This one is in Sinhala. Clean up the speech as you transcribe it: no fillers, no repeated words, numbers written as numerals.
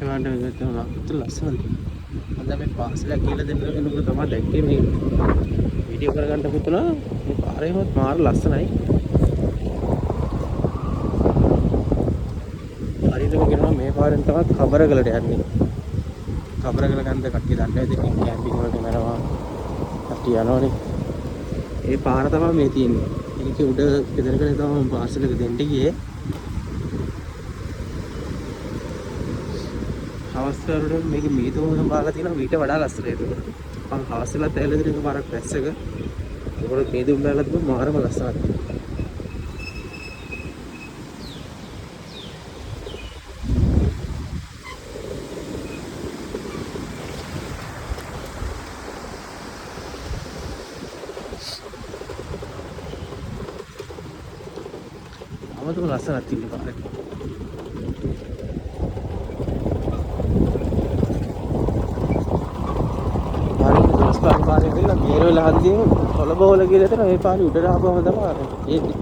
ඒවාට මෙතන ලස්සනයි. මම දැන් මේ පාසලක් කියලා දෙන්න කෙනෙකුට තමයි දැක්කේ මේ වීඩියෝ කරගන්න පුතුලා. මේ පාරේමත් මාර ලස්සනයි. හරියටම කියනවා මේ පාරෙන් තමයි කබරගලට යන්නේ. කබරගල ගන්ද කට්ටිය දන්නේ ඉතින් කැම්පින් වලට යනවා. කට්ටිය යනවනේ. ඒ පාර තමයි මේ තියෙන්නේ. ඒකේ උඩ ගෙදරකනේ තමයි පාසලක දෙන්න ගියේ. හවස්වරුට මේක මීතෝම බාලා තියෙනවා මීට වඩා ලස්සනයි ඒක. මම හවස්වලත් ඇවිල්ලා දින එක පාරක් පැස්සක. ඒකට මීදුම් බාලා තිබ්බ මාරම ලස්සනක්. අමතක ලස්සනක් තියෙන පාරක්. පාරේ ගිහලා මේර වෙලා හන්දියේ කොළඹ වල කියලා එතන මේ පාරේ උඩට ආපුවම තමයි එන්නේ.